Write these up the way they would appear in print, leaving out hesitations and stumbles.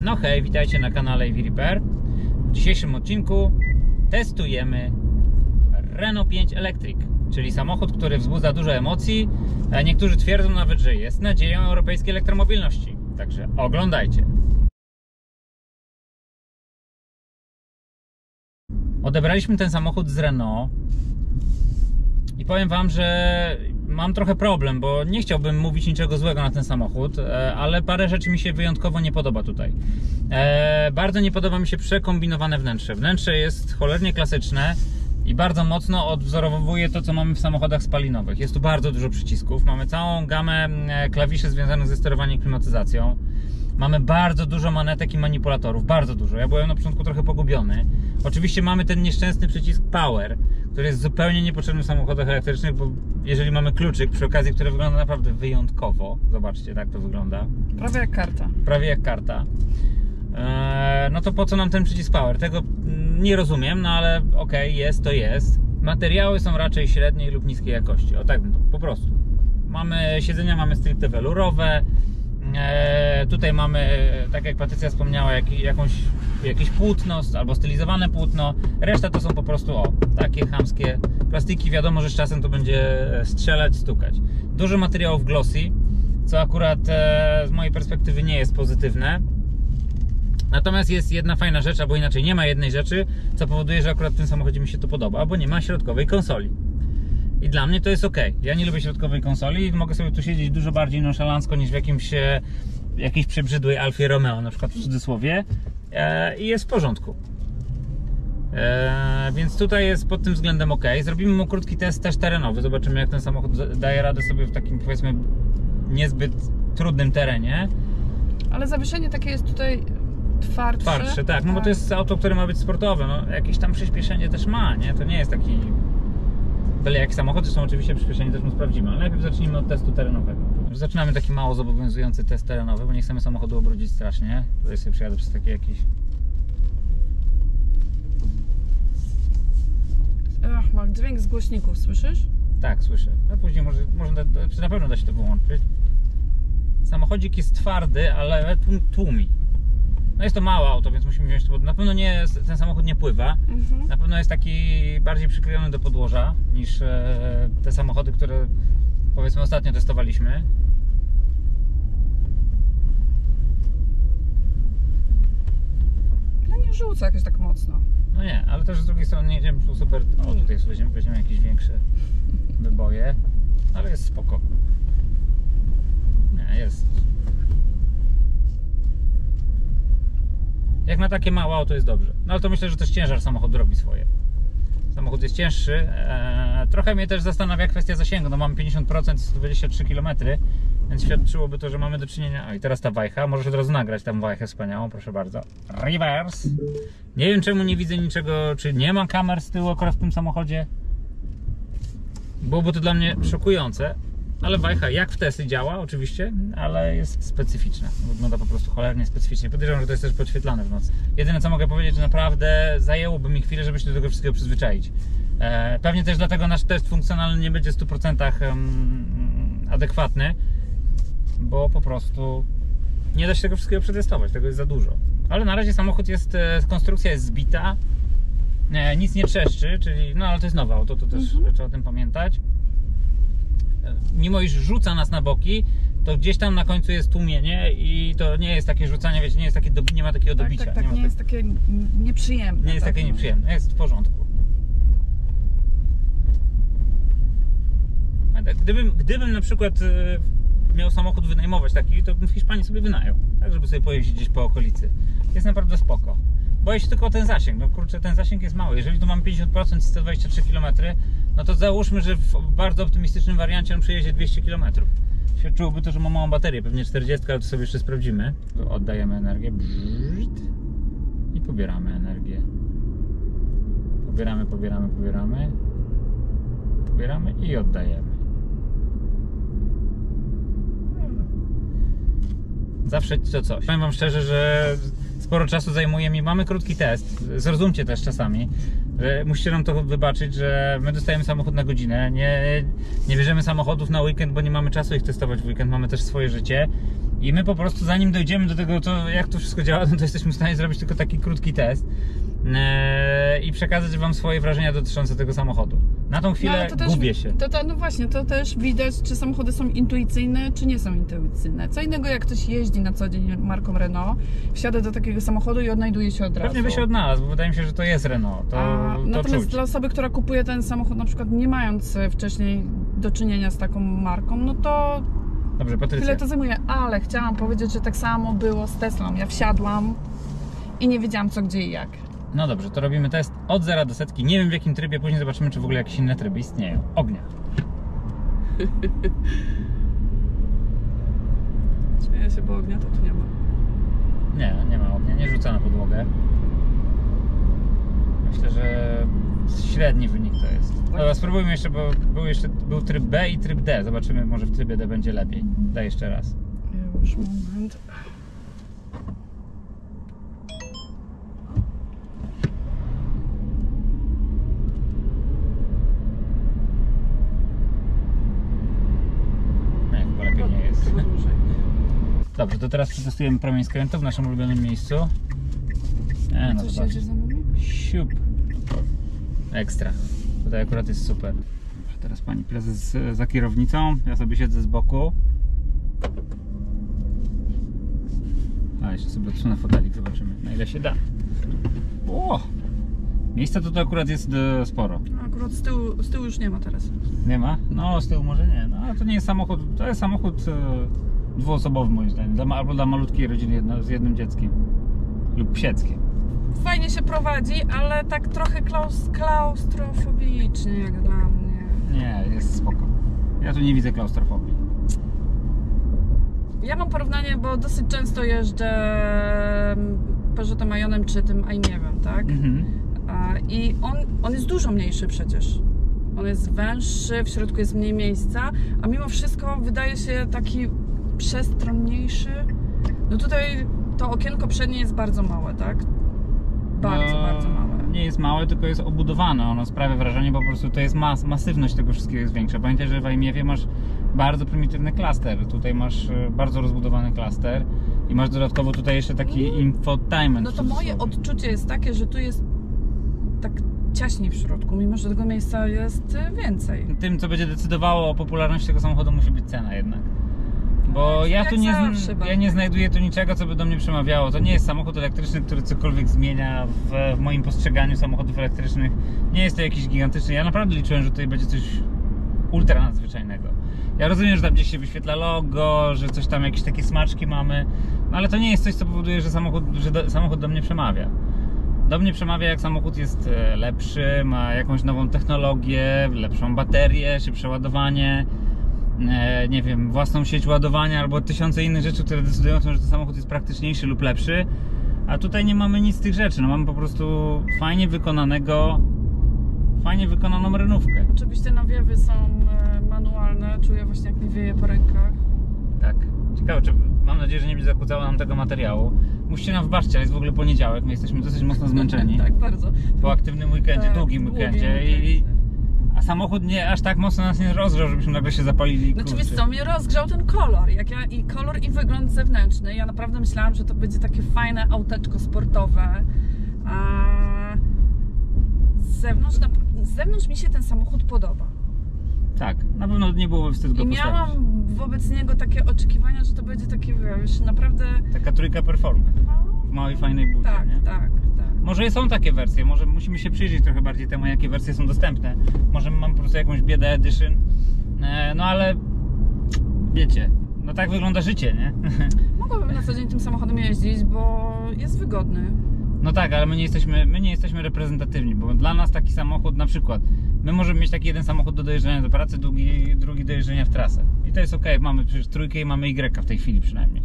No hej, witajcie na kanale EV Repair. W dzisiejszym odcinku testujemy Renault 5 Electric, czyli samochód, który wzbudza dużo emocji. Niektórzy twierdzą nawet, że jest nadzieją europejskiej elektromobilności. Także oglądajcie. Odebraliśmy ten samochód z Renault i powiem wam, że mam trochę problem, bo nie chciałbym mówić niczego złego na ten samochód, ale parę rzeczy mi się wyjątkowo nie podoba tutaj. Bardzo nie podoba mi się przekombinowane wnętrze. Wnętrze jest cholernie klasyczne i bardzo mocno odwzorowuje to, co mamy w samochodach spalinowych. Jest tu bardzo dużo przycisków, mamy całą gamę klawiszy związanych ze sterowaniem klimatyzacją. Mamy bardzo dużo manetek i manipulatorów, bardzo dużo. Ja byłem na początku trochę pogubiony. Oczywiście mamy ten nieszczęsny przycisk Power, który jest zupełnie niepotrzebny w samochodach elektrycznych, bo jeżeli mamy kluczyk przy okazji, który wygląda naprawdę wyjątkowo, zobaczcie, tak to wygląda. Prawie jak karta. Prawie jak karta. No to po co nam ten przycisk Power? Tego nie rozumiem, no ale okej, jest to jest. Materiały są raczej średniej lub niskiej jakości, o tak po prostu. Siedzenia mamy stricte welurowe. Tutaj mamy, tak jak Patrycja wspomniała, jakieś płótno albo stylizowane płótno. Reszta to są po prostu takie chamskie plastiki. Wiadomo, że z czasem to będzie strzelać, stukać. Dużo materiałów glossy, co akurat z mojej perspektywy nie jest pozytywne. Natomiast jest jedna fajna rzecz, albo inaczej nie ma jednej rzeczy, co powoduje, że akurat w tym samochodzie mi się to podoba, bo nie ma środkowej konsoli. I dla mnie to jest ok. Ja nie lubię środkowej konsoli i mogę sobie tu siedzieć dużo bardziej nonszalancko niż w jakiejś przebrzydłej Alfie Romeo, na przykład w cudzysłowie, i jest w porządku. Więc tutaj jest pod tym względem ok. Zrobimy mu krótki test też terenowy. Zobaczymy, jak ten samochód daje radę sobie w takim, powiedzmy, niezbyt trudnym terenie. Ale zawieszenie takie jest tutaj twardsze. Twardsze, tak. No bo to jest auto, które ma być sportowe. No, jakieś tam przyspieszenie też ma, nie? To nie jest taki... Byle jak samochody są, oczywiście przyspieszenie też mu sprawdzimy, ale najpierw zacznijmy od testu terenowego. Zaczynamy taki mało zobowiązujący test terenowy, bo nie chcemy samochodu obrudzić strasznie. Tutaj sobie przyjadę przez takie jakieś... Ach, mam dźwięk z głośników, słyszysz? Tak, słyszę. A później może na pewno da się to wyłączyć. Samochodzik jest twardy, ale tłumi. No jest to małe auto, więc musimy wziąć to pod... Na pewno ten samochód nie pływa. Na pewno jest taki bardziej przyklejony do podłoża niż te samochody, które powiedzmy ostatnio testowaliśmy. No nie rzuca jakoś tak mocno. No nie, ale też z drugiej strony nie jedziemy tu super... O, tutaj weźmiemy jakieś większe wyboje, ale jest spoko. Nie, jest... Jak na takie małe auto jest dobrze. No ale to myślę, że też ciężar samochodu robi swoje. Samochód jest cięższy. Trochę mnie też zastanawia kwestia zasięgu. No mamy 50%, 123 km, więc świadczyłoby to, że mamy do czynienia... O, i teraz ta wajcha. Możesz od razu nagrać tam wajchę wspaniałą, proszę bardzo. Reverse. Nie wiem, czemu nie widzę niczego, czy nie ma kamer z tyłu akurat w tym samochodzie. Byłoby to dla mnie szokujące. Ale wajcha jak w Tesli działa oczywiście, ale jest specyficzna. Wygląda po prostu cholernie specyficznie. Podejrzewam, że to jest też podświetlane w nocy. Jedyne co mogę powiedzieć, że naprawdę zajęłoby mi chwilę, żeby się do tego wszystkiego przyzwyczaić. Pewnie też dlatego nasz test funkcjonalny nie będzie w 100% adekwatny, bo po prostu nie da się tego wszystkiego przetestować, tego jest za dużo. Ale na razie samochód jest, konstrukcja jest zbita, nic nie trzeszczy, czyli, no ale to jest nowe auto, to też trzeba o tym pamiętać. Mimo iż rzuca nas na boki, to gdzieś tam na końcu jest tłumienie i to nie jest takie rzucanie, wiecie, nie ma takiego dobicia. Tak, nie jest takie nieprzyjemne. Nie jest takie nieprzyjemne, jest w porządku. Gdybym na przykład miał samochód wynajmować taki, to bym w Hiszpanii sobie wynajął, tak żeby sobie pojeździć gdzieś po okolicy. Jest naprawdę spoko. Boję się tylko o ten zasięg, no kurczę, ten zasięg jest mały. Jeżeli tu mam 50%, 123 km, no to załóżmy, że w bardzo optymistycznym wariancie on przejedzie 200 km. Świadczyłoby to, że ma małą baterię, pewnie 40, ale to sobie jeszcze sprawdzimy. Oddajemy energię i pobieramy energię. Pobieramy i oddajemy. Zawsze to coś. Powiem wam szczerze, że sporo czasu zajmuje mi. Mamy krótki test, zrozumcie też czasami. Musicie nam to wybaczyć, że my dostajemy samochód na godzinę. Nie bierzemy samochodów na weekend, bo nie mamy czasu ich testować w weekend, mamy też swoje życie. I my po prostu zanim dojdziemy do tego, jak to wszystko działa, no to jesteśmy w stanie zrobić tylko taki krótki test i przekazać wam swoje wrażenia dotyczące tego samochodu. Na tą chwilę gubię się. No właśnie, to też widać, czy samochody są intuicyjne, czy nie są intuicyjne. Co innego, jak ktoś jeździ na co dzień marką Renault, wsiada do takiego samochodu i odnajduje się od razu. Pewnie by się odnalazł, bo wydaje mi się, że to jest Renault. Natomiast czuć. dla osoby, która kupuje ten samochód, na przykład nie mając wcześniej do czynienia z taką marką, no to dobrze, Patrycja. tyle to zajmuje. Ale chciałam powiedzieć, że tak samo było z Teslą. Ja wsiadłam i nie wiedziałam co, gdzie i jak. No dobrze, to robimy test od 0 do setki. Nie wiem w jakim trybie, później zobaczymy, czy w ogóle jakieś inne tryby istnieją. Ognia. Śmieję się, bo ognia to tu nie ma. Nie ma ognia, nie rzuca na podłogę. Myślę, że średni wynik to jest. Dobra, spróbujmy jeszcze, bo był tryb B i tryb D. Zobaczymy, może w trybie D będzie lepiej. Daj jeszcze raz. Już moment. Nie jest. Chyba dłużej. Dobrze, to teraz przetestujemy promień skrętu w naszym ulubionym miejscu. No Coś zobaczcie. jedzie za nami? Siup. Ekstra. Tutaj akurat jest super. Dobrze, teraz pani prezes za kierownicą. Ja sobie siedzę z boku. A jeszcze sobie odsunę fotelik, zobaczymy na ile się da. O! Miejsca to akurat jest sporo. Akurat z tyłu już nie ma teraz. Nie ma? No z tyłu może nie. No ale to nie jest samochód, to jest samochód dwuosobowy moim zdaniem. Albo dla malutkiej rodziny z jednym dzieckiem. Lub psieckiem. Fajnie się prowadzi, ale tak trochę klaustrofobicznie jak dla mnie. Nie, jest spoko. Ja tu nie widzę klaustrofobii. Ja mam porównanie, bo dosyć często jeżdżę Peugeotem Ayonem czy tym Aimiewem, tak? Mhm. I on jest dużo mniejszy przecież. On jest węższy, w środku jest mniej miejsca, a mimo wszystko wydaje się taki przestronniejszy. No tutaj to okienko przednie jest bardzo małe, tak? Bardzo małe. Nie jest małe, tylko jest obudowane. Ono sprawia wrażenie, bo po prostu to jest masywność tego wszystkiego jest większa. Pamiętaj, że w Aimiewie masz bardzo prymitywny klaster. Tutaj masz bardzo rozbudowany klaster i masz dodatkowo tutaj jeszcze taki infotainment. No to moje odczucie jest takie, że tu jest tak ciaśniej w środku, mimo że tego miejsca jest więcej. Tym, co będzie decydowało o popularności tego samochodu, musi być cena jednak. Bo ja tu nie znajduję tu niczego, co by do mnie przemawiało. To nie jest samochód elektryczny, który cokolwiek zmienia w moim postrzeganiu samochodów elektrycznych. Nie jest to jakiś gigantyczny. Ja naprawdę liczyłem, że tutaj będzie coś ultra nadzwyczajnego. Ja rozumiem, że tam gdzieś się wyświetla logo, że coś tam, jakieś takie smaczki mamy, no ale to nie jest coś, co powoduje, że samochód do mnie przemawia. Do mnie przemawia, jak samochód jest lepszy, ma jakąś nową technologię, lepszą baterię, szybsze ładowanie, nie wiem, własną sieć ładowania albo tysiące innych rzeczy, które decydują o tym, że ten samochód jest praktyczniejszy lub lepszy. A tutaj nie mamy nic z tych rzeczy, no mamy po prostu fajnie wykonaną renówkę. Oczywiście nawiewy są manualne, czuję właśnie jak mi wieje po rękach. Tak, ciekawe, mam nadzieję, że nie będzie zakłócało nam tego materiału. Musicie nam wybaczyć, ale jest w ogóle poniedziałek, my jesteśmy dosyć mocno zmęczeni. Tak, bardzo. Po aktywnym weekendzie, Tak, długim weekendzie. A samochód aż tak mocno nas nie rozgrzał, żebyśmy nagle się zapalili. Znaczy wiesz co, mnie rozgrzał ten kolor. I kolor i wygląd zewnętrzny. Ja naprawdę myślałam, że to będzie takie fajne auteczko sportowe. A z zewnątrz mi się ten samochód podoba. Tak, na pewno nie byłoby wstydu go postawić. I miałam wobec niego takie oczekiwania, że to będzie takie, wiesz, naprawdę... Taka trójka performance. W małej, fajnej budzie, tak, nie? Tak. Może są takie wersje, może musimy się przyjrzeć trochę bardziej temu, jakie wersje są dostępne. Może mam po prostu jakąś biedę edition. No ale wiecie, no tak wygląda życie, nie? Mogłabym na co dzień tym samochodem jeździć, bo jest wygodny. No tak, ale my nie jesteśmy reprezentatywni, bo dla nas taki samochód, na przykład, my możemy mieć taki jeden samochód do dojeżdżania do pracy, drugi do jeżdżenia w trasę. I to jest ok, mamy przecież trójkę i mamy Y w tej chwili przynajmniej.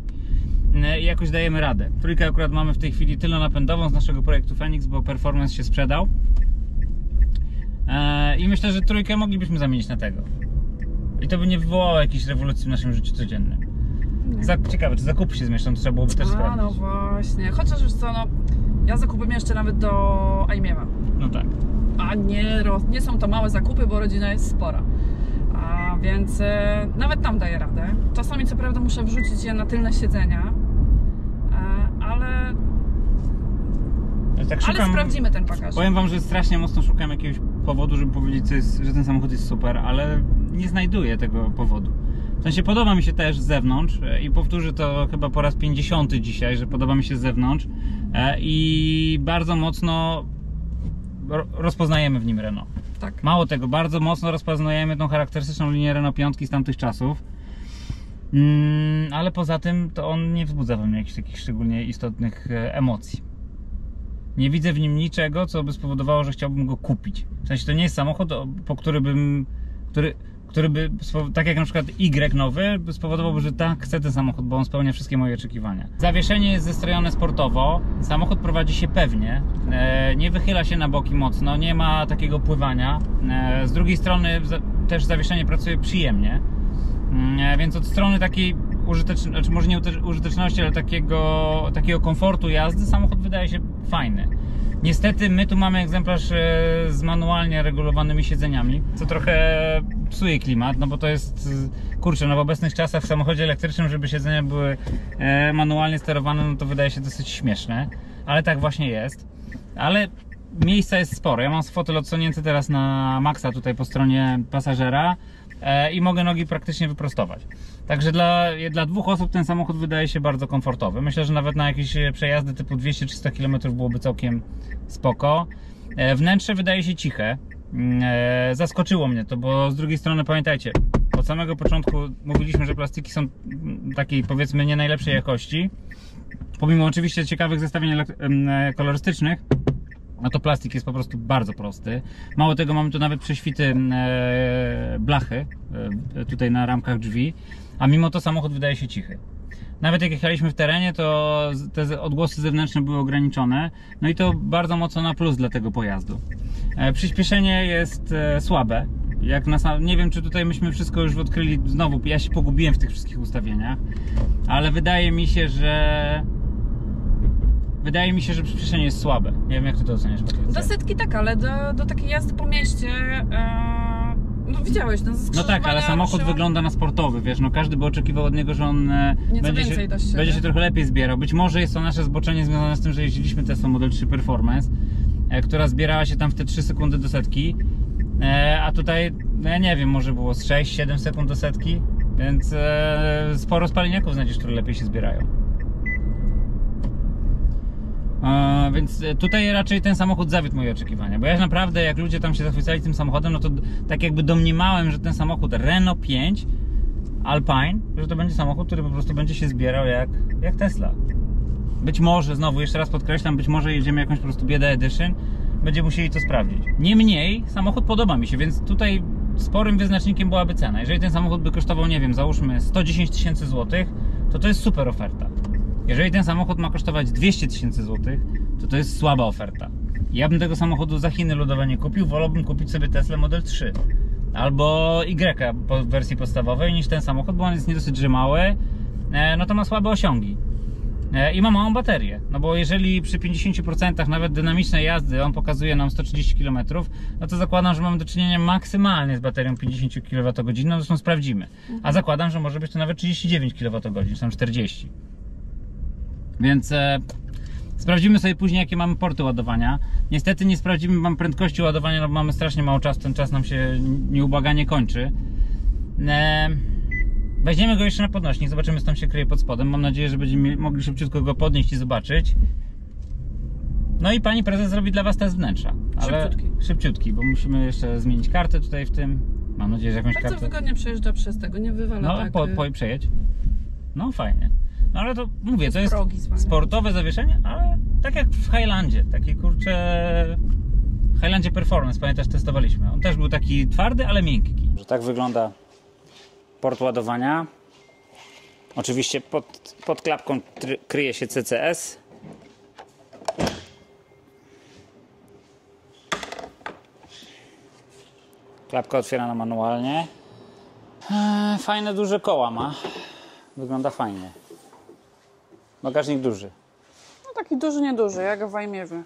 I jakoś dajemy radę. Trójkę akurat mamy w tej chwili tylnonapędową z naszego projektu Phoenix, bo Performance się sprzedał. I myślę, że trójkę moglibyśmy zamienić na tego. I to by nie wywołało jakiejś rewolucji w naszym życiu codziennym. Ciekawe, czy zakupy się zmieszczą, to trzeba byłoby też sprawdzić. no właśnie. Chociaż już co, no, ja zakupy jeszcze nawet do Ajmiewa. No tak. A nie są to małe zakupy, bo rodzina jest spora. A więc nawet tam daję radę. Czasami co prawda muszę wrzucić je na tylne siedzenia, ale Tak szukam, sprawdzimy ten bagaż. Powiem wam, że strasznie mocno szukam jakiegoś powodu, żeby powiedzieć, że ten samochód jest super, ale nie znajduję tego powodu. W sensie podoba mi się też z zewnątrz i powtórzę to chyba po raz 50 dzisiaj, że podoba mi się z zewnątrz i bardzo mocno rozpoznajemy w nim Renault. Tak. Mało tego, bardzo mocno rozpoznajemy tą charakterystyczną linię Renault 5 z tamtych czasów. Ale poza tym to on nie wzbudza we mnie jakichś takich szczególnie istotnych emocji. Nie widzę w nim niczego, co by spowodowało, że chciałbym go kupić. W sensie to nie jest samochód, po który bym, który by, tak jak na przykład Y nowy, spowodowałby, że tak, chcę ten samochód, bo on spełnia wszystkie moje oczekiwania. Zawieszenie jest zestrojone sportowo, samochód prowadzi się pewnie, nie wychyla się na boki mocno, nie ma takiego pływania. Z drugiej strony też zawieszenie pracuje przyjemnie, więc od strony takiej użyteczności, może nie użyteczności, ale takiego komfortu jazdy samochód wydaje się fajny. Niestety my tu mamy egzemplarz z manualnie regulowanymi siedzeniami, co trochę psuje klimat, no bo to jest, kurczę, no w obecnych czasach w samochodzie elektrycznym, żeby siedzenia były manualnie sterowane, no to wydaje się dosyć śmieszne, ale tak właśnie jest. Ale miejsca jest sporo, ja mam fotel odsunięty teraz na maksa tutaj po stronie pasażera i mogę nogi praktycznie wyprostować. Także dla dwóch osób ten samochód wydaje się bardzo komfortowy. Myślę, że nawet na jakieś przejazdy typu 200-300 km byłoby całkiem spoko. Wnętrze wydaje się ciche. Zaskoczyło mnie to, bo z drugiej strony pamiętajcie, od samego początku mówiliśmy, że plastiki są takiej, powiedzmy, nie najlepszej jakości. Pomimo oczywiście ciekawych zestawień kolorystycznych, no to plastik jest po prostu bardzo prosty. Mało tego, mamy tu nawet prześwity blachy tutaj na ramkach drzwi, a mimo to samochód wydaje się cichy. Nawet jak jechaliśmy w terenie, to te odgłosy zewnętrzne były ograniczone, no i to bardzo mocno na plus dla tego pojazdu. Przyspieszenie jest słabe. Nie wiem, czy tutaj myśmy wszystko już odkryli znowu, ja się pogubiłem w tych wszystkich ustawieniach, ale wydaje mi się, że przyspieszenie jest słabe. Nie wiem, jak ty to oceniasz, Patrycja. Do setki tak, ale do takiej jazdy po mieście, no widziałeś, no no tak, ale samochód wygląda na sportowy, wiesz, no każdy by oczekiwał od niego, że on będzie się trochę lepiej zbierał. Być może jest to nasze zboczenie związane z tym, że jeździliśmy Tesla Model 3 Performance, która zbierała się tam w te 3 sekundy do setki, a tutaj, no ja nie wiem, może było z 6-7 sekund do setki, więc sporo spaliniaków znajdziesz, które lepiej się zbierają. Więc tutaj raczej ten samochód zawiódł moje oczekiwania, bo ja naprawdę, jak ludzie tam się zachwycali tym samochodem, no to tak jakby domniemałem, że ten samochód Renault 5 Alpine, że to będzie samochód, który po prostu będzie się zbierał jak Tesla. Być może, znowu jeszcze raz podkreślam, być może jedziemy jakąś po prostu bieda edition, będziemy musieli to sprawdzić. Niemniej samochód podoba mi się, więc tutaj sporym wyznacznikiem byłaby cena. Jeżeli ten samochód by kosztował, nie wiem, załóżmy 110 tysięcy złotych, to jest super oferta. Jeżeli ten samochód ma kosztować 200 tysięcy złotych, to jest słaba oferta. Ja bym tego samochodu za Chiny ludowe nie kupił, wolałbym kupić sobie Tesla Model 3 albo Y w wersji podstawowej niż ten samochód, bo on jest nie dosyć, że mały, no to ma słabe osiągi i ma małą baterię, no bo jeżeli przy 50% nawet dynamicznej jazdy on pokazuje nam 130 km, no to zakładam, że mamy do czynienia maksymalnie z baterią 50 kWh, no zresztą sprawdzimy, a zakładam, że może być to nawet 39 kWh, czy tam 40. Więc sprawdzimy sobie później, jakie mamy porty ładowania. Niestety nie sprawdzimy mam prędkości ładowania, no bo mamy strasznie mało czasu, ten czas nam się nieubłaganie kończy. Weźmiemy go jeszcze na podnośnik, zobaczymy, co tam się kryje pod spodem. Mam nadzieję, że będziemy mogli szybciutko go podnieść i zobaczyć. No i pani prezes zrobi dla was test wnętrza. Ale szybciutki, bo musimy jeszcze zmienić kartę tutaj w tym. Mam nadzieję, że jakąś kartę. Bardzo wygodnie przejeżdża przez tego, nie wywala no, przejedź. No fajnie. No ale to mówię, to jest sportowe zawieszenie, ale tak jak w Highlandzie, takie kurcze w Highlandzie Performance, pamiętasz, testowaliśmy. On też był taki twardy, ale miękki. Że tak wygląda port ładowania. Oczywiście pod klapką kryje się CCS. Klapka otwierana manualnie. Fajne duże koła ma. wygląda fajnie. Bagażnik duży. No taki duży, nieduży, jak w Ajmiewie.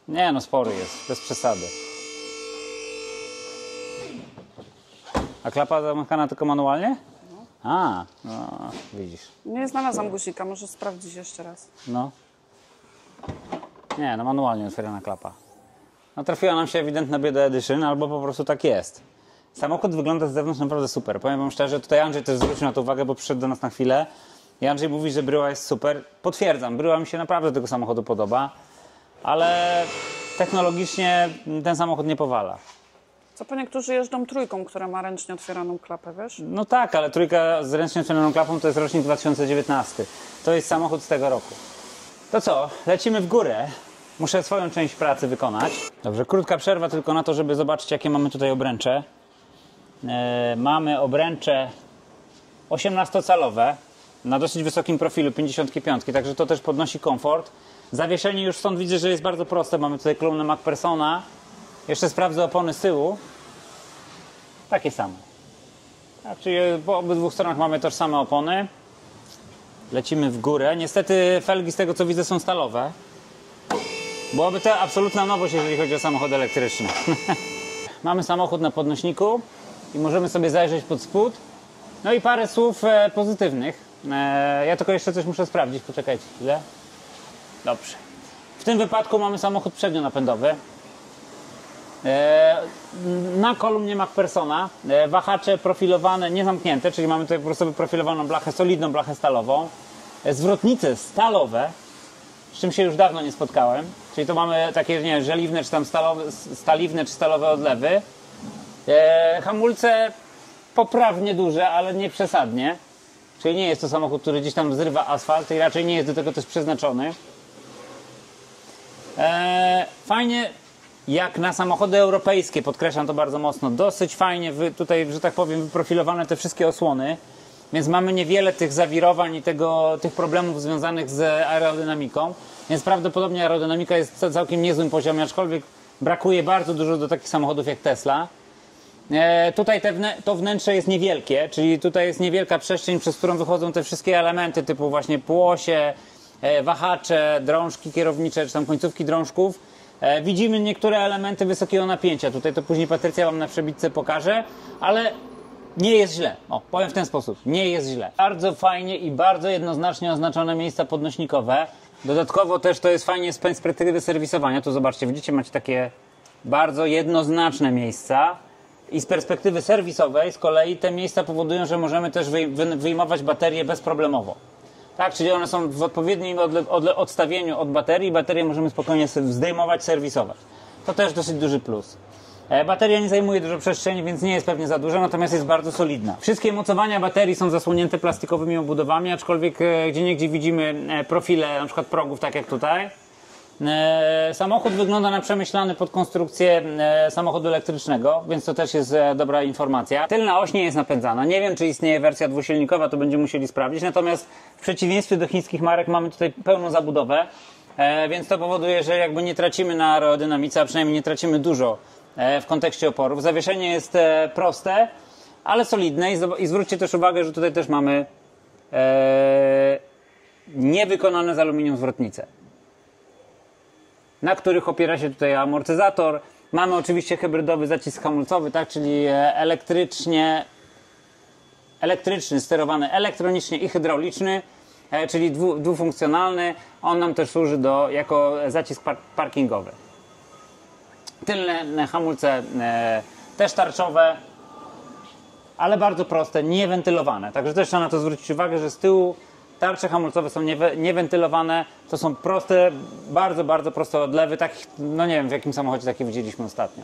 Nie no, spory jest, bez przesady. A klapa zamykana tylko manualnie? A, no widzisz. Nie znalazłam guzika, może sprawdzić jeszcze raz. No. Nie, no manualnie otwierana klapa. No trafiła nam się ewidentna bieda Edition, albo po prostu tak jest. Samochód wygląda z zewnątrz naprawdę super. Powiem wam szczerze, tutaj Andrzej też zwrócił na to uwagę, bo przyszedł do nas na chwilę. I Andrzej mówi, że bryła jest super. Potwierdzam, bryła mi się naprawdę do tego samochodu podoba. Ale technologicznie ten samochód nie powala. Co po niektórzy jeżdżą trójką, która ma ręcznie otwieraną klapę, wiesz? No tak, ale trójka z ręcznie otwieraną klapą to jest rocznik 2019. To jest samochód z tego roku. To co? Lecimy w górę. Muszę swoją część pracy wykonać. Dobrze, krótka przerwa tylko na to, żeby zobaczyć, jakie mamy tutaj obręcze. Mamy obręcze 18-calowe na dosyć wysokim profilu 55, także to też podnosi komfort. Zawieszenie już stąd widzę, że jest bardzo proste. Mamy tutaj kolumnę MacPhersona. Jeszcze sprawdzę opony z tyłu. Takie same. Tak, czyli po obydwu stronach mamy tożsame opony. Lecimy w górę. Niestety felgi z tego co widzę są stalowe. Byłaby to absolutna nowość, jeżeli chodzi o samochód elektryczny. Mamy samochód na podnośniku i możemy sobie zajrzeć pod spód. No i parę słów pozytywnych. Ja tylko jeszcze coś muszę sprawdzić. Poczekajcie chwilę. Dobrze. W tym wypadku mamy samochód przednionapędowy. Na kolumnie MacPhersona wahacze profilowane, niezamknięte, czyli mamy tutaj po prostu wyprofilowaną blachę, solidną blachę stalową. Zwrotnice stalowe, z czym się już dawno nie spotkałem. Czyli to mamy takie, nie wiem, żeliwne, czy tam staliwne, czy stalowe odlewy. Hamulce poprawnie duże, ale nie przesadnie. Czyli nie jest to samochód, który gdzieś tam zrywa asfalt i raczej nie jest do tego też przeznaczony. Fajnie, jak na samochody europejskie, podkreślam to bardzo mocno, dosyć fajnie tutaj, że tak powiem, wyprofilowane te wszystkie osłony, więc mamy niewiele tych zawirowań i tych problemów związanych z aerodynamiką, więc prawdopodobnie aerodynamika jest w całkiem niezłym poziomie, aczkolwiek brakuje bardzo dużo do takich samochodów jak Tesla. Tutaj to wnętrze jest niewielkie, czyli tutaj jest niewielka przestrzeń, przez którą wychodzą te wszystkie elementy typu właśnie półosie, wahacze, drążki kierownicze, czy tam końcówki drążków. Widzimy niektóre elementy wysokiego napięcia. Tutaj to później Patrycja wam na przebitce pokaże, ale nie jest źle. O, powiem w ten sposób. Nie jest źle. Bardzo fajnie i bardzo jednoznacznie oznaczone miejsca podnośnikowe. Dodatkowo też to jest fajnie z perspektywy serwisowania. Tu zobaczcie, widzicie, macie takie bardzo jednoznaczne miejsca. I z perspektywy serwisowej z kolei te miejsca powodują, że możemy też wyjmować baterie bezproblemowo. Tak, czyli one są w odpowiednim odstawieniu od baterii. Baterię możemy spokojnie zdejmować, serwisować. To też dosyć duży plus. Bateria nie zajmuje dużo przestrzeni, więc nie jest pewnie za duża, natomiast jest bardzo solidna. Wszystkie mocowania baterii są zasłonięte plastikowymi obudowami, aczkolwiek gdzieniegdzie widzimy profile, na przykład progów, tak jak tutaj. Samochód wygląda na przemyślany pod konstrukcję samochodu elektrycznego, więc to też jest dobra informacja. Tylna oś nie jest napędzana. Nie wiem, czy istnieje wersja dwusilnikowa, to będziemy musieli sprawdzić. Natomiast w przeciwieństwie do chińskich marek mamy tutaj pełną zabudowę, więc to powoduje, że jakby nie tracimy na aerodynamice, a przynajmniej nie tracimy dużo w kontekście oporów. Zawieszenie jest proste, ale solidne i zwróćcie też uwagę, że tutaj też mamy niewykonane z aluminium zwrotnice, na których opiera się tutaj amortyzator. Mamy oczywiście hybrydowy zacisk hamulcowy, tak, czyli elektryczny, sterowany elektronicznie i hydrauliczny, czyli dwufunkcjonalny. On nam też służy jako zacisk parkingowy. Tylne hamulce też tarczowe, ale bardzo proste, niewentylowane. Także też trzeba na to zwrócić uwagę, że z tyłu tarcze hamulcowe są niewentylowane. To są proste, bardzo, bardzo proste odlewy. Takich, no nie wiem, w jakim samochodzie takie widzieliśmy ostatnio.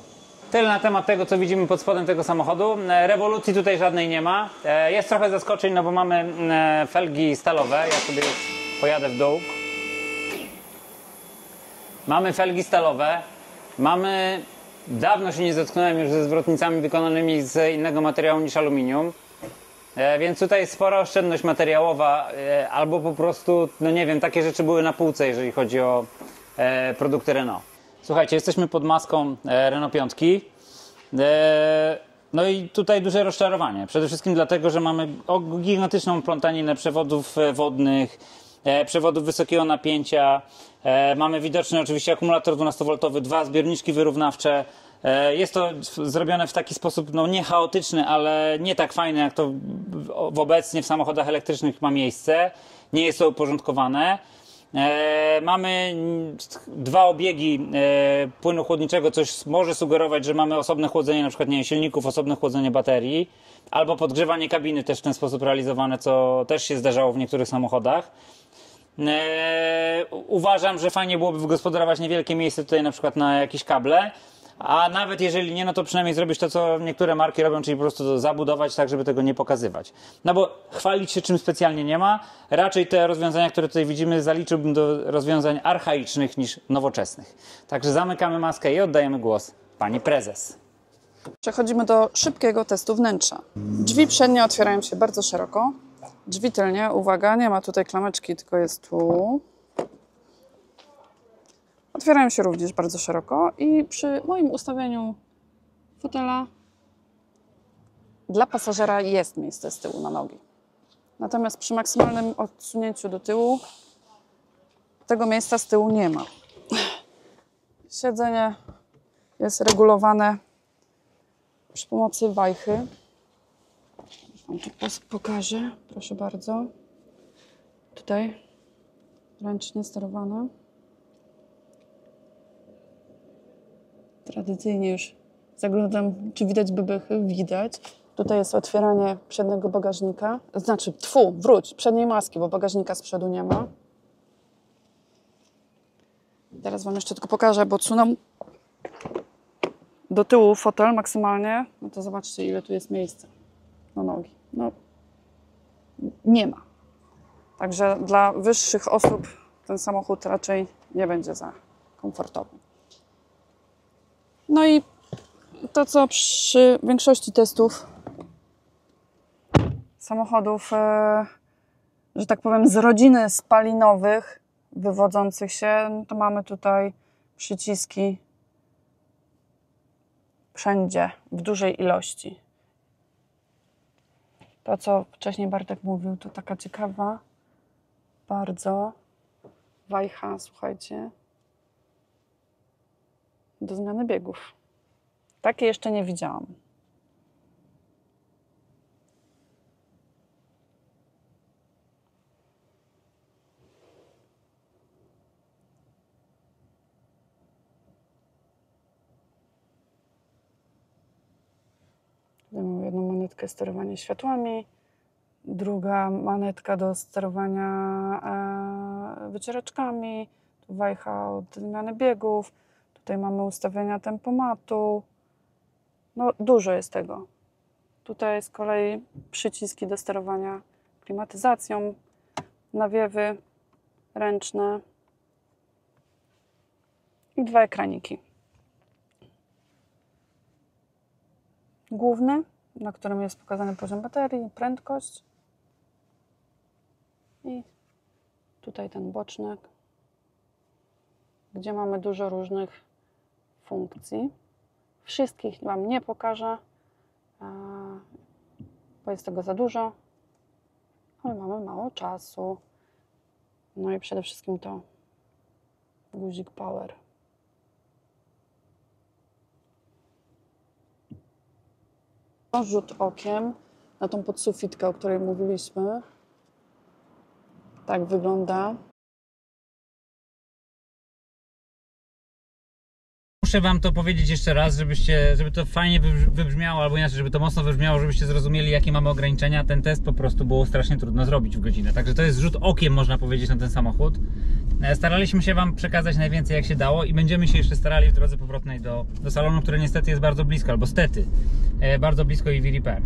Tyle na temat tego, co widzimy pod spodem tego samochodu. Rewolucji tutaj żadnej nie ma. Jest trochę zaskoczeń, no bo mamy felgi stalowe. Ja sobie już pojadę w dół. Mamy felgi stalowe. Mamy... Dawno się nie zetknąłem już ze zwrotnicami wykonanymi z innego materiału niż aluminium. Więc tutaj jest spora oszczędność materiałowa, albo po prostu, no nie wiem, takie rzeczy były na półce, jeżeli chodzi o produkty Renault. Słuchajcie, jesteśmy pod maską Renault 5. No i tutaj duże rozczarowanie. Przede wszystkim dlatego, że mamy gigantyczną plątaninę przewodów wodnych, przewodów wysokiego napięcia. Mamy widoczny oczywiście akumulator 12V, 2 zbiorniczki wyrównawcze. Jest to zrobione w taki sposób nie chaotyczny, ale nie tak fajny, jak to obecnie w samochodach elektrycznych ma miejsce. Nie jest to uporządkowane. Mamy 2 obiegi płynu chłodniczego, coś może sugerować, że mamy osobne chłodzenie na przykład silników, osobne chłodzenie baterii, albo podgrzewanie kabiny też w ten sposób realizowane, co też się zdarzało w niektórych samochodach. Uważam, że fajnie byłoby wygospodarować niewielkie miejsce tutaj na przykład na jakieś kable, a nawet jeżeli nie, no to przynajmniej zrobić to, co niektóre marki robią, czyli po prostu to zabudować tak, żeby tego nie pokazywać. No bo chwalić się czym specjalnie nie ma. Raczej te rozwiązania, które tutaj widzimy, zaliczyłbym do rozwiązań archaicznych niż nowoczesnych. Także zamykamy maskę i oddajemy głos pani prezes. Przechodzimy do szybkiego testu wnętrza. Drzwi przednie otwierają się bardzo szeroko. Drzwi tylnie, uwaga, nie ma tutaj klameczki, tylko jest tu. Otwierają się również bardzo szeroko i przy moim ustawieniu fotela dla pasażera jest miejsce z tyłu na nogi. Natomiast przy maksymalnym odsunięciu do tyłu tego miejsca z tyłu nie ma. Siedzenie jest regulowane przy pomocy wajchy. Wam tu pokażę, proszę bardzo. Tutaj ręcznie sterowane. Tradycyjnie już zaglądam, czy widać bebechy. Widać. Tutaj jest otwieranie przedniego bagażnika. Znaczy, przedniej maski, bo bagażnika z przodu nie ma. Teraz Wam jeszcze tylko pokażę, bo odsunę do tyłu fotel maksymalnie. No to zobaczcie, ile tu jest miejsca na nogi. No, nie ma. Także dla wyższych osób ten samochód raczej nie będzie za komfortowy. No i to, co przy większości testów samochodów, że tak powiem, z rodziny spalinowych wywodzących się, no to mamy tutaj przyciski wszędzie, w dużej ilości. To, co wcześniej Bartek mówił, to taka ciekawa bardzo wajcha, słuchajcie, do zmiany biegów. Takie jeszcze nie widziałam. Tutaj mamy jedną manetkę sterowania światłami, druga manetka do sterowania wycieraczkami, tu wajcha od zmiany biegów, tutaj mamy ustawienia tempomatu. No dużo jest tego. Tutaj z kolei przyciski do sterowania klimatyzacją, nawiewy ręczne i 2 ekraniki. Główny, na którym jest pokazany poziom baterii, prędkość i tutaj ten boczny, gdzie mamy dużo różnych funkcji. Wszystkich Wam nie pokażę, bo jest tego za dużo, ale mamy mało czasu. No i przede wszystkim to guzik power. Rzut okiem na tą podsufitkę, o której mówiliśmy. Tak wygląda. Muszę Wam to powiedzieć jeszcze raz, żeby to fajnie wybrzmiało, albo inaczej, żeby to mocno wybrzmiało, żebyście zrozumieli, jakie mamy ograniczenia. Ten test po prostu było strasznie trudno zrobić w godzinę. Także to jest rzut okiem, można powiedzieć, na ten samochód. Staraliśmy się Wam przekazać najwięcej, jak się dało, i będziemy się jeszcze starali w drodze powrotnej do salonu, który niestety jest bardzo blisko, albo stety, bardzo blisko EV Repair.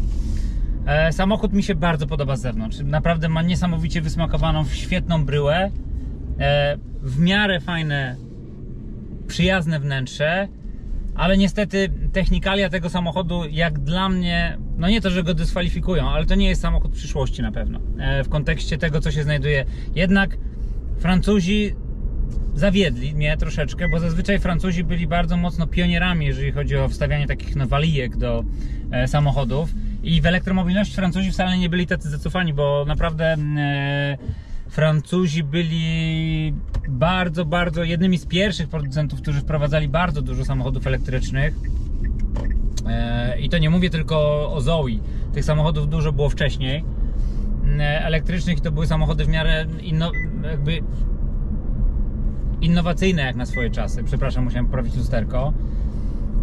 Samochód mi się bardzo podoba z zewnątrz. Naprawdę ma niesamowicie wysmakowaną, świetną bryłę, w miarę fajne, przyjazne wnętrze, ale niestety technikalia tego samochodu, jak dla mnie, no nie to, że go dyskwalifikują, ale to nie jest samochód przyszłości na pewno, w kontekście tego, co się znajduje. Jednak Francuzi zawiedli mnie troszeczkę, bo zazwyczaj Francuzi byli bardzo mocno pionierami, jeżeli chodzi o wstawianie takich walijek do samochodów. I w elektromobilności Francuzi wcale nie byli tacy zacofani, bo naprawdę Francuzi byli bardzo jednymi z pierwszych producentów, którzy wprowadzali bardzo dużo samochodów elektrycznych. I to nie mówię tylko o Zoe. Tych samochodów dużo było wcześniej elektrycznych i to były samochody w miarę innowacyjne jak na swoje czasy. Przepraszam, musiałem poprawić lusterko.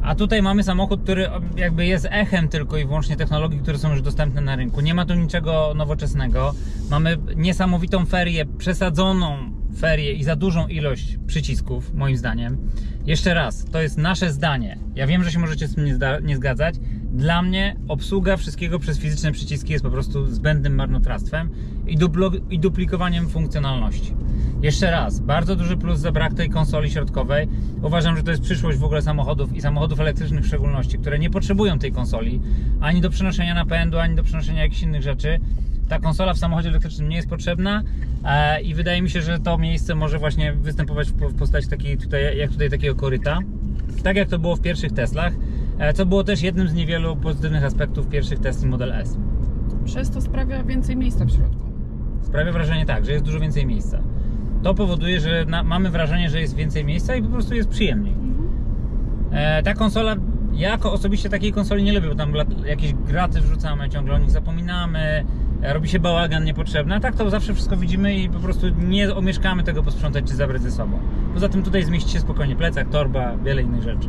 A tutaj mamy samochód, który jakby jest echem tylko i wyłącznie technologii, które są już dostępne na rynku. Nie ma tu niczego nowoczesnego. Mamy niesamowitą ferię, przesadzoną ferię i za dużą ilość przycisków, moim zdaniem. Jeszcze raz, to jest nasze zdanie. Ja wiem, że się możecie z tym nie zgadzać. Dla mnie obsługa wszystkiego przez fizyczne przyciski jest po prostu zbędnym marnotrawstwem i duplikowaniem funkcjonalności. Jeszcze raz, bardzo duży plus za brak tej konsoli środkowej. Uważam, że to jest przyszłość w ogóle samochodów i samochodów elektrycznych w szczególności, które nie potrzebują tej konsoli ani do przenoszenia napędu, ani do przenoszenia jakichś innych rzeczy. Ta konsola w samochodzie elektrycznym nie jest potrzebna i wydaje mi się, że to miejsce może właśnie występować w postaci takiego koryta, tak jak to było w pierwszych Teslach, co było też jednym z niewielu pozytywnych aspektów pierwszych Tesla Model S. Przez to sprawia więcej miejsca w środku. Sprawia wrażenie tak, że jest dużo więcej miejsca. To powoduje, że mamy wrażenie, że jest więcej miejsca i po prostu jest przyjemniej. Ta konsola, ja osobiście takiej konsoli nie lubię, bo tam jakieś graty wrzucamy, ciągle o nich zapominamy, robi się bałagan niepotrzebny, a tak to zawsze wszystko widzimy i po prostu nie omieszkamy tego posprzątać czy zabrać ze sobą. Poza tym tutaj zmieści się spokojnie plecak, torba, wiele innych rzeczy.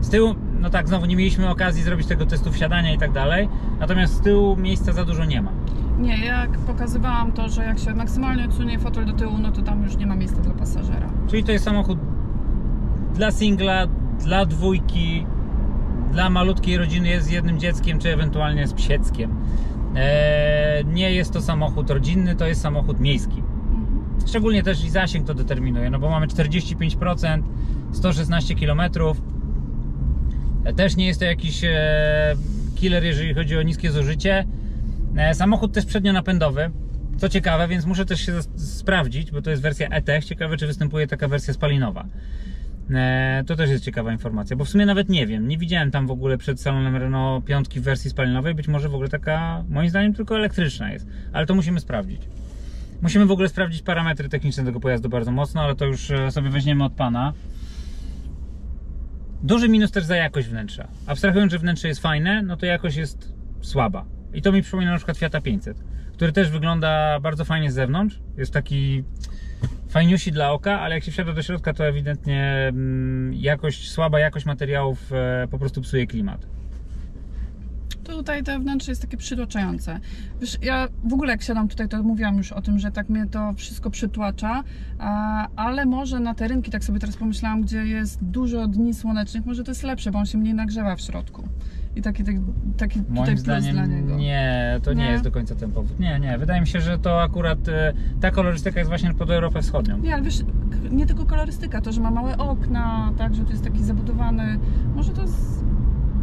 Z tyłu, no tak, znowu nie mieliśmy okazji zrobić tego testu wsiadania i tak dalej, natomiast z tyłu miejsca za dużo nie ma. Nie, jak pokazywałam to, że jak się maksymalnie odsunie fotel do tyłu, no to tam już nie ma miejsca dla pasażera. Czyli to jest samochód dla singla, dla dwójki, dla malutkiej rodziny z jednym dzieckiem, czy ewentualnie z psieckiem. Nie jest to samochód rodzinny, to jest samochód miejski. Szczególnie też i zasięg to determinuje, no bo mamy 45%, 116 km. Też nie jest to jakiś killer, jeżeli chodzi o niskie zużycie. Samochód też przednionapędowy, co ciekawe, więc muszę też się sprawdzić, bo to jest wersja E-Tech. Ciekawe, czy występuje taka wersja spalinowa. To też jest ciekawa informacja, bo w sumie nawet nie wiem, nie widziałem tam w ogóle przed salonem Renault 5 w wersji spalinowej, być może w ogóle taka, moim zdaniem, tylko elektryczna jest, ale to musimy sprawdzić. Musimy w ogóle sprawdzić parametry techniczne tego pojazdu bardzo mocno, ale to już sobie weźmiemy od pana. Duży minus też za jakość wnętrza. Abstrahując, że wnętrze jest fajne, no to jakość jest słaba. I to mi przypomina na przykład Fiata 500, który też wygląda bardzo fajnie z zewnątrz, jest taki fajniusi dla oka, ale jak się wsiada do środka, to ewidentnie słaba jakość materiałów po prostu psuje klimat. Tutaj te wnętrze jest takie przytłaczające. Wiesz, ja w ogóle jak siadam tutaj, to mówiłam już o tym, że tak mnie to wszystko przytłacza, ale może na te rynki, tak sobie teraz pomyślałam, gdzie jest dużo dni słonecznych, może to jest lepsze, bo on się mniej nagrzewa w środku. I taki tutaj moim zdaniem plus dla niego. Nie, to nie jest do końca ten powód. Nie, wydaje mi się, że to akurat ta kolorystyka jest właśnie pod Europę Wschodnią. Nie, ale wiesz, nie tylko kolorystyka, to, że ma małe okna, tak, że to jest taki zabudowany, może to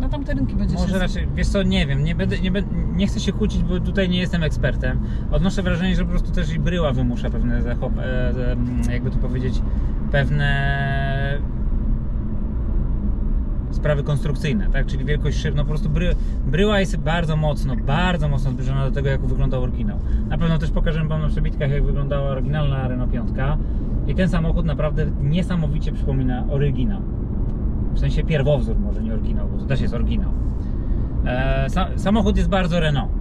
na tamte rynki będzie może się... raczej, wiesz co, nie wiem, nie chcę się kłócić, bo tutaj nie jestem ekspertem. Odnoszę wrażenie, że po prostu też i bryła wymusza pewne, jakby to powiedzieć, pewne sprawy konstrukcyjne, tak? Czyli wielkość szyb, no po prostu bryła jest bardzo mocno zbliżona do tego, jak wyglądał oryginał. Na pewno też pokażę wam na przebitkach, jak wyglądała oryginalna Renault 5 i ten samochód naprawdę niesamowicie przypomina oryginał. W sensie pierwowzór, może nie oryginał, bo to też jest oryginał. Samochód jest bardzo Renault.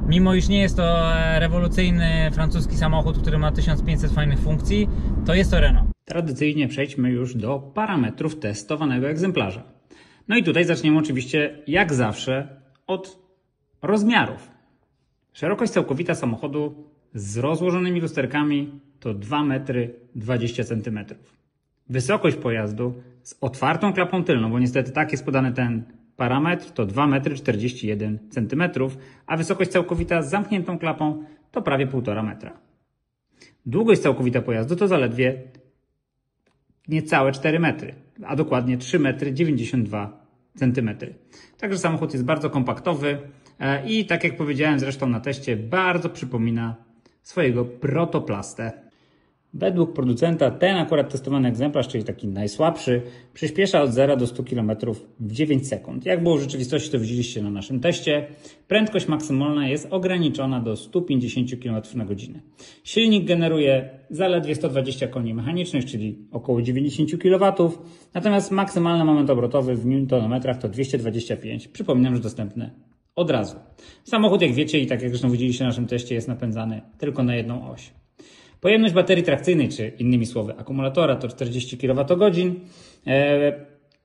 Mimo iż nie jest to rewolucyjny francuski samochód, który ma 1500 fajnych funkcji, to jest to Renault. Tradycyjnie przejdźmy już do parametrów testowanego egzemplarza. No i tutaj zaczniemy oczywiście, jak zawsze, od rozmiarów. Szerokość całkowita samochodu z rozłożonymi lusterkami to 2,20 m. Wysokość pojazdu z otwartą klapą tylną, bo niestety tak jest podany ten parametr, to 2,41 m, a wysokość całkowita z zamkniętą klapą to prawie 1,5 metra. Długość całkowita pojazdu to zaledwie niecałe 4 metry, a dokładnie 3,92 m. Także samochód jest bardzo kompaktowy i tak jak powiedziałem zresztą na teście, bardzo przypomina swojego protoplastę. Według producenta ten akurat testowany egzemplarz, czyli taki najsłabszy, przyspiesza od 0 do 100 km w 9 sekund. Jak było w rzeczywistości, to widzieliście na naszym teście. Prędkość maksymalna jest ograniczona do 150 km na godzinę. Silnik generuje zaledwie 120 koni mechanicznych, czyli około 90 kW, natomiast maksymalny moment obrotowy w newtonometrach to 225. Przypominam, że dostępne od razu. Samochód, jak wiecie i tak jak zresztą widzieliście na naszym teście, jest napędzany tylko na jedną oś. Pojemność baterii trakcyjnej, czy innymi słowy akumulatora, to 40 kWh.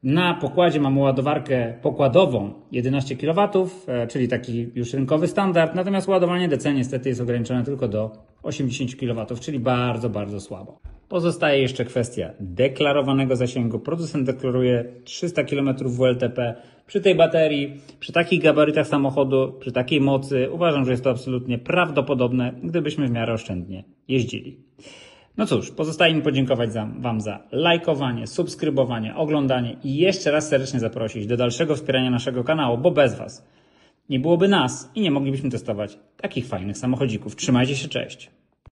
Na pokładzie mamy ładowarkę pokładową 11 kW, czyli taki już rynkowy standard, natomiast ładowanie DC niestety jest ograniczone tylko do 80 kW, czyli bardzo, bardzo słabo. Pozostaje jeszcze kwestia deklarowanego zasięgu. Producent deklaruje 300 km WLTP. Przy tej baterii, przy takich gabarytach samochodu, przy takiej mocy uważam, że jest to absolutnie prawdopodobne, gdybyśmy w miarę oszczędnie jeździli. No cóż, pozostaje mi podziękować Wam za lajkowanie, subskrybowanie, oglądanie i jeszcze raz serdecznie zaprosić do dalszego wspierania naszego kanału, bo bez Was nie byłoby nas i nie moglibyśmy testować takich fajnych samochodzików. Trzymajcie się, cześć!